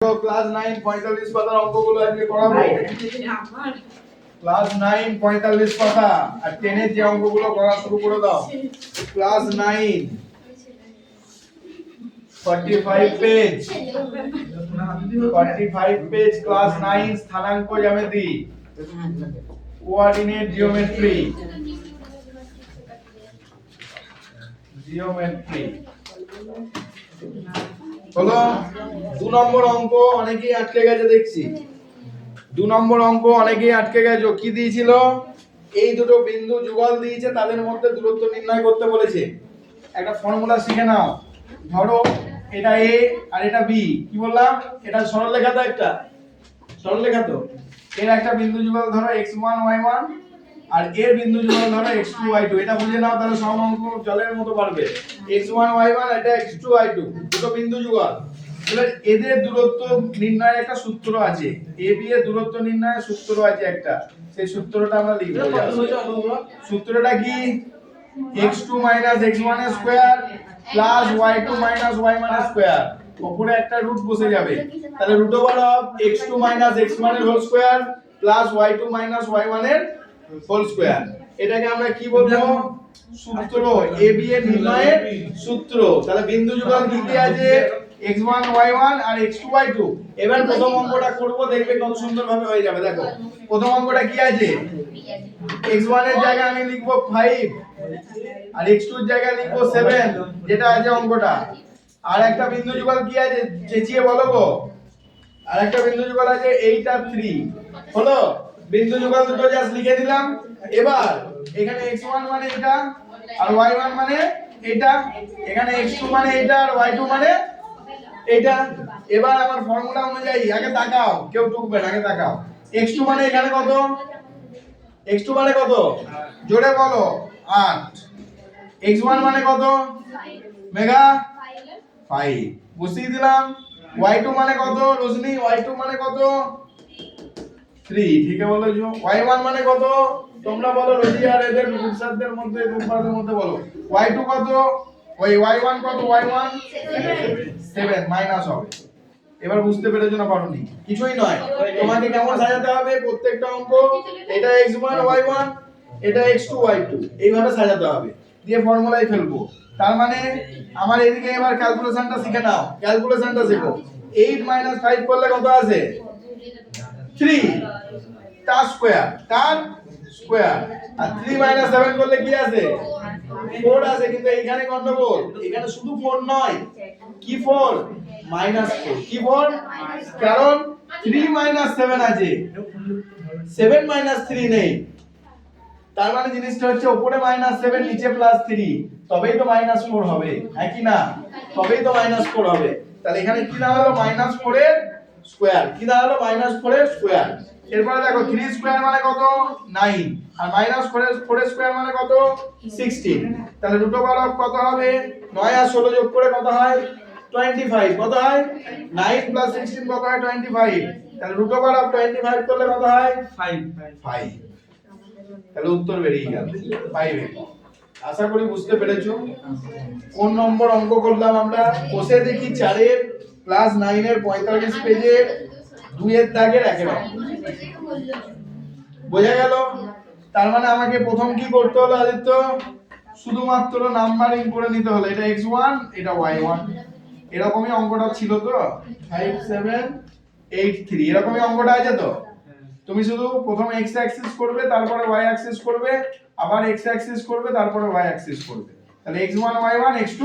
Class 9 45 পাতার অঙ্কগুলো আজকে করাবো। ক্লাস 9 45 পাতা আর 10 এর যে অঙ্কগুলো করা শুরু করে দাও। ক্লাস 9 45 পেজ 45 পেজ ক্লাস 9 স্থানাঙ্ক জ্যামিতি কোঅর্ডিনেট জিওমেট্রি হলো 2 নম্বর অঙ্ক অনেকেই আটকে গেছে দেখছি। 2 নম্বর অঙ্ক অনেকেই আটকে গেছে। কি দিয়েছিল? এই দুটো বিন্দু যুগল দিয়েছে, তাদের মধ্যে দূরত্ব নির্ণয় করতে বলেছে। একটা ফর্মুলা শিখে নাও। ধরো এটা a আর এটা b। কি বললাম? এটা সরলরেখা তো, একটা সরলরেখা তো। এর একটা বিন্দু যুগল ধরো x1 y1 আর এর বিন্দু যুগল ধরো x2 y2। এটা বুঝে নাও, তাহলে সব অঙ্ক জলের মতো পারবে। x1 y1 এটা x2 y2 দুটো বিন্দু যুগল। এবার এদের দূরত্ব নির্ণয়ের একটা সূত্র আছে। a b এর দূরত্ব নির্ণয়ের সূত্র আছে একটা। সেই সূত্রটা আমরা লিখব। সূত্রটা কি? x2 x1 square plus y2 y1 square. উপরে একটা রুট বসে যাবে, তাহলে root over of x2 x1 এর whole square plus y2 y1 এর হোল স্কয়ার। এটাকে আমরা কি বলবো? সূত্র। a b এর নির্ণয়ের সূত্র। তাহলে বিন্দু যুগল কি কি আছে? x1 y1 আর x2 y2। এবার প্রথম অঙ্কটা করব, দেখবে কত সুন্দরভাবে হয়ে যাবে। দেখো প্রথম অঙ্কটা কি আছে? x1 এর জায়গায় আমি লিখব 5 আর x2 এর জায়গায় লিখব 7, যেটা আছে অঙ্কটা। আর একটা বিন্দু যুগল কি আছে চেঁচিয়ে বলো গো? আর একটা বিন্দু যুগল আছে 8 আর 3। হলো বিন্দু যুগল দুটো জাস্ট লিখে দিলাম। এবার এখানে x1 মানে এটা আর y1 মানে এটা, এখানে x2 মানে এটা আর y2 মানে এটা। এবার আমার ফর্মুলা অনুযায়ী আগে তাকাও, কেউ টুকবে না, আগে তাকাও। x2 মানে এখানে কত? x2 মানে কত? জোরে বলো। 8। x1 মানে কত? মেগা 5 বসিয়ে দিলাম। y2 মানে কত রজনী? y2 মানে কত? 3। ঠিক আছে বলেছো। y1 মানে কত? তোমরা বলো রোজি আর এদের গ্রুপসারদের মধ্যে, গ্রুপবাদের মধ্যে বলো। y2 কত? ওই y1 কত? y1 7 মাইনাস হবে। এবার বুঝতে পেরেছো না পারোনি? কিছুই নয়। তোমাকে কেমন সাজাতে হবে প্রত্যেকটা অঙ্ক? এটা x1 y1 এটা x2 y2 এইভাবে সাজাতে হবে, দিয়ে ফর্মুলায় ফেলবো। তার মানে আমার এদিকে এবার ক্যালকুলেশনটা শিখে নাও। ক্যালকুলেশনটা শেখো। 8 5 করলে কত আসে? 3 তার স্কয়ার, তার স্কয়ার। আর 3 7 করলে কি আসে? 4 আসে। কিন্তু এইখানে গন্ডগোল, এখানে শুধু 4 নয়। কি 4? -4। কি 4? কারণ 3 7 আছে, 7 3 নেই। তার মানে জিনিসটা হচ্ছে উপরে -7 নিচে +3, তবেই তো -4 হবে। হ্যাঁ কি না? তবেই তো -4 হবে। তাহলে এখানে কি দাঁড়ালো? -4 এর স্কয়ার। কি দাঁড়ালো? -4 এর স্কয়ার। এরপরে দেখো 3 স্কয়ার মানে কত? 9 আর -4 এর স্কয়ার মানে কত? 16। তাহলে রুট ওভার অফ কত হবে? 9 আর 16 যোগ করে কত হয়? 25। কত হয়? 9 + 16 কত হয়? 25। তাহলে রুট ওভার অফ 25 করলে কত হয়? 5। তাহলে উত্তর বেরিয়ে গেল 5। আশা করি বুঝতে পেরেছো। কোন নম্বর অঙ্ক করলাম আমরা? কষে দেখি 4 এর ক্লাস 9 এর 45 পেজের 2 এর দাগের একের অঙ্ক। বোঝা গেল? তার মানে আমাকে প্রথম কি করতে হলো আদিত্য? শুধুমাত্র নাম্বারিং করে নিতে হলো। এটা x1 এটা y1। এরকমই অঙ্কটা ছিল তো, 5 7 8 3 এরকমই অঙ্কটা আছে তো। তুমি শুধু প্রথম x অ্যাক্সিস করবে, তারপরে y অ্যাক্সিস করবে, আবার x অ্যাক্সিস করবে, তারপরে y অ্যাক্সিস করবে। তাহলে x1 y1 x2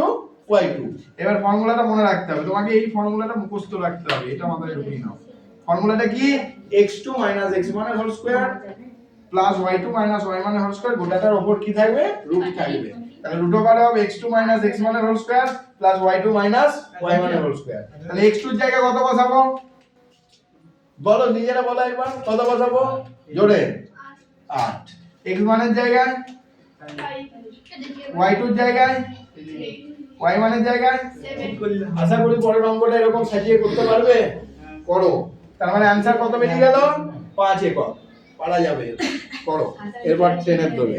y2। এবার ফর্মুলাটা মনে রাখতে হবে তোমাকে, এই ফর্মুলাটা মুখস্থ রাখতে হবে। এটা মাথায় ঢুকিয়ে নাও। ফর্মুলাটা কি? x2 x1 এর whole square plus y2 y1 এর হোল স্কয়ার, গোটাটার উপর কি থাকবে? রুট থাকবে। তাহলে root over of x2 x1 এর whole square plus y2 y1 এর হোল স্কয়ার। তাহলে x2 এর জায়গায় কত বসাবো? বলো, নিজেরা বলো একবার। কত বসাবো? জোরে 8। x1 এর জায়গায় 5, y2 এর জায়গায় 3, y1 এর জায়গায় 7। আশা করি পরের অঙ্কটা এরকম সাজিয়ে করতে পারবে। করো। তার মানে आंसर কত বেরিয়ে গেল? 5 একক। পারা যাবে। করো। এরপর 10 এর ধরে